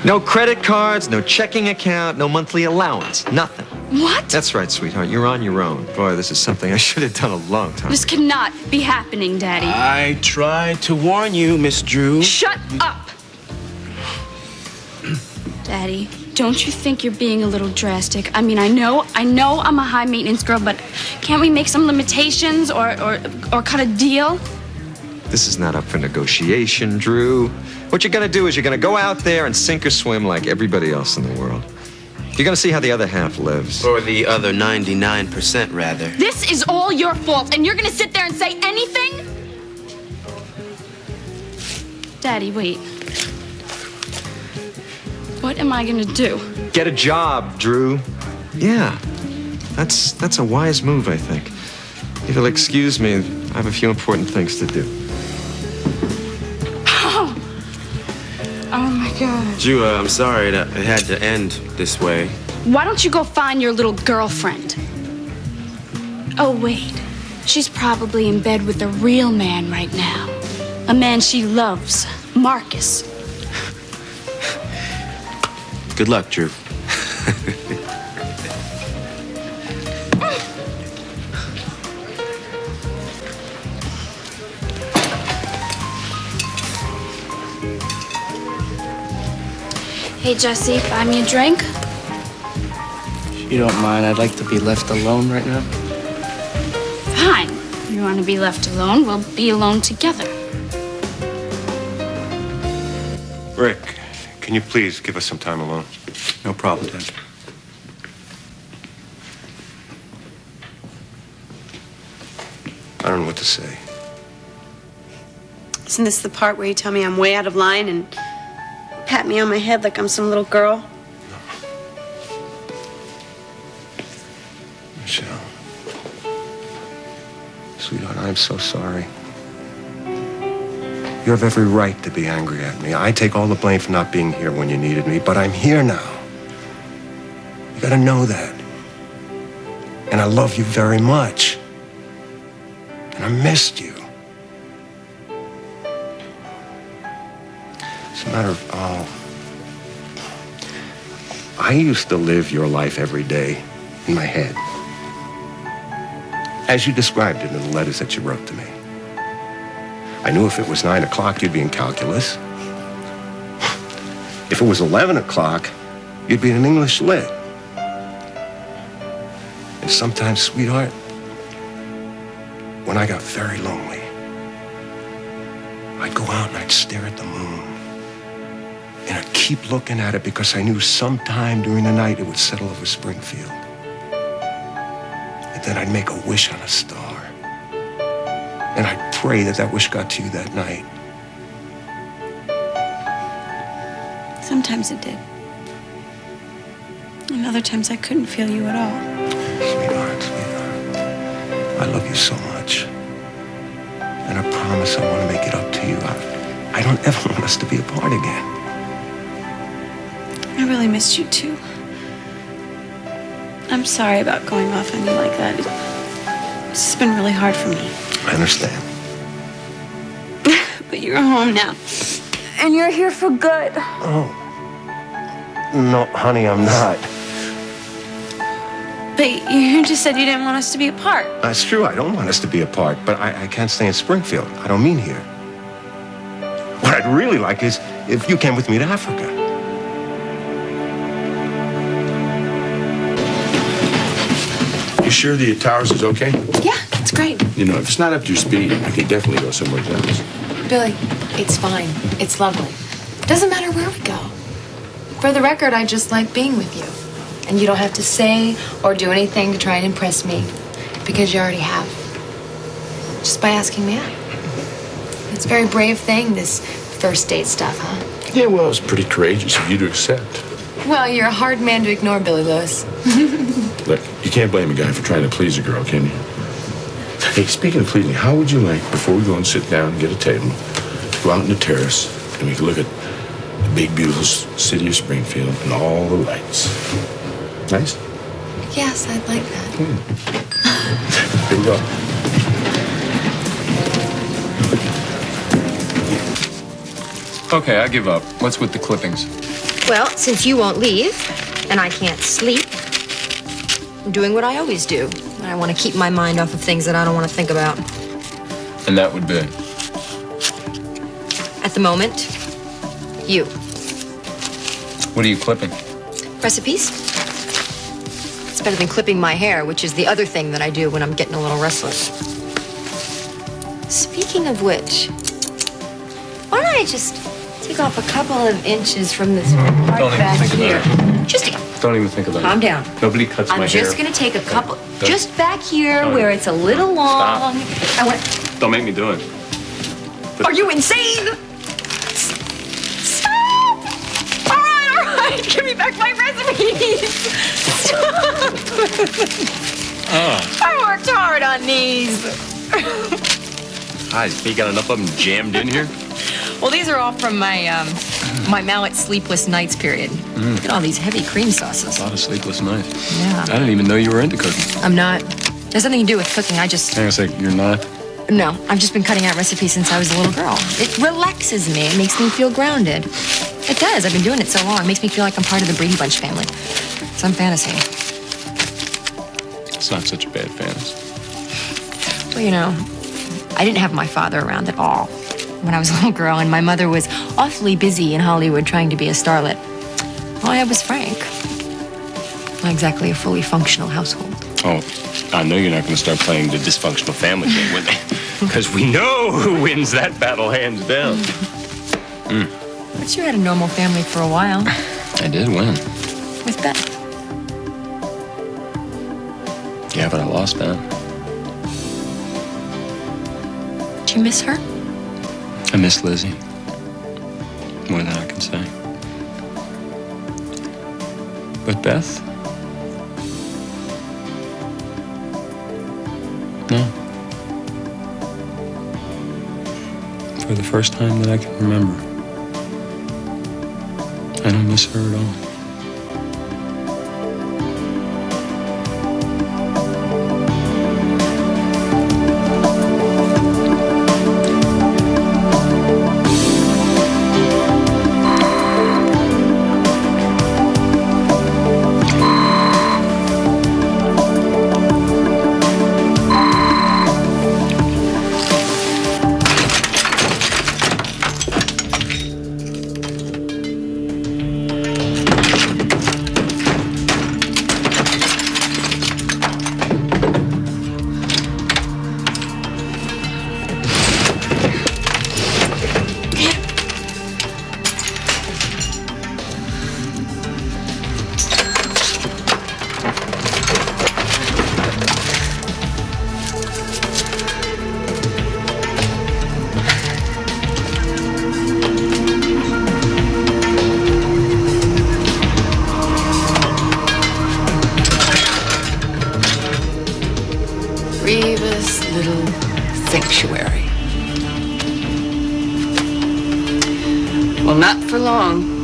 No credit cards, no checking account, no monthly allowance, nothing. What? That's right, sweetheart. You're on your own. Boy, this is something I should have done a long time This ago. cannot be happening, Daddy. I tried to warn you, Miss Drew. Shut up! Daddy, don't you think you're being a little drastic? I mean, I know I'm a high-maintenance girl, but can't we make some limitations or cut a deal? This is not up for negotiation, Drew. What you're gonna do is you're gonna go out there and sink or swim like everybody else in the world. You're gonna see how the other half lives. Or the other 99%, rather. This is all your fault, and you're gonna sit there and say anything? Daddy, wait. What am I gonna do? Get a job, Drew. Yeah, that's a wise move, I think. If you'll excuse me, I have a few important things to do. Oh my God. Drew, I'm sorry that it had to end this way. Why don't you go find your little girlfriend? Oh, wait. She's probably in bed with the real man right now. A man she loves, Marcus. Good luck, Drew. Hey, Jesse, buy me a drink? If you don't mind, I'd like to be left alone right now. Fine. You want to be left alone? We'll be alone together. Rick, can you please give us some time alone? No problem, Dad. I don't know what to say. Isn't this the part where you tell me I'm way out of line and pat me on my head like I'm some little girl? Michelle. Sweetheart, I'm so sorry. You have every right to be angry at me. I take all the blame for not being here when you needed me, but I'm here now. You gotta know that. And I love you very much. And I missed you. It's a matter of, I used to live your life every day in my head, as you described it in the letters that you wrote to me. I knew if it was 9 o'clock, you'd be in calculus. If it was 11 o'clock, you'd be in English lit. And sometimes, sweetheart, when I got very lonely, I'd go out and I'd stare at the moon. And I'd keep looking at it because I knew sometime during the night it would settle over Springfield. And then I'd make a wish on a star. And I'd pray that that wish got to you that night. Sometimes it did. And other times I couldn't feel you at all. Sweetheart, sweetheart, I love you so much. And I promise I want to make it up to you. I don't ever want us to be apart again. I really missed you too. I'm sorry about going off on you like that. It's just been really hard for me. I understand. But you're home now. And you're here for good. Oh. No, honey, I'm not. But you just said you didn't want us to be apart. That's true, I don't want us to be apart, but I can't stay in Springfield. I don't mean here. What I'd really like is if you came with me to Africa. You sure the Towers is okay? Yeah, it's great. You know, if it's not up to your speed, we can definitely go somewhere else. Billy, it's fine. It's lovely. Doesn't matter where we go. For the record, I just like being with you. And you don't have to say or do anything to try and impress me, because you already have. Just by asking me out. It's a very brave thing, this first date stuff, huh? Yeah, well, it's pretty courageous of you to accept. Well, you're a hard man to ignore, Billy Lewis. Look, you can't blame a guy for trying to please a girl, can you? Hey, speaking of pleasing, how would you like, before we go and sit down and get a table, to go out on the terrace and we can look at the big, beautiful city of Springfield and all the lights? Nice? Yes, I'd like that. Here we go. Okay, I give up. What's with the clippings? Well, since you won't leave, and I can't sleep, I'm doing what I always do. I want to keep my mind off of things that I don't want to think about. And that would be? At the moment, you. What are you clipping? Recipes? It's better than clipping my hair, which is the other thing that I do when I'm getting a little restless. Speaking of which, why don't I just take off a couple of inches from this part Don't even back think here? about it. Just Don't even think about it. calm down. Nobody cuts my hair. I'm just gonna take a couple, just back here Don't. where it's a little long. Stop. I want. Don't make me do it. Are you insane? Stop! All right, give me back my recipes. Stop! I worked hard on these. Hi, you got enough of them jammed in here? Well, these are all from my my Mallet sleepless nights period. Look at all these heavy cream sauces. A lot of sleepless nights. Yeah. I didn't even know you were into cooking. I'm not. There's nothing to do with cooking. I just. Hang on a sec, you're not? No, I've just been cutting out recipes since I was a little girl. It relaxes me. It makes me feel grounded. It does. I've been doing it so long. It makes me feel like I'm part of the Brady Bunch family. Some fantasy. It's not such a bad fantasy. Well, you know, I didn't have my father around at all when I was a little girl, and my mother was awfully busy in Hollywood trying to be a starlet. All I had was Frank. Not exactly a fully functional household. Oh, I know you're not going to start playing the dysfunctional family game with me. Because we know who wins that battle hands down. But you had a normal family for a while. I did win. With Beth. Yeah, but I lost Beth. Do you miss her? I miss Lizzie. More than I can say. But Beth? No. For the first time that I can remember, I don't miss her at all. Grievous little sanctuary. Well, not for long.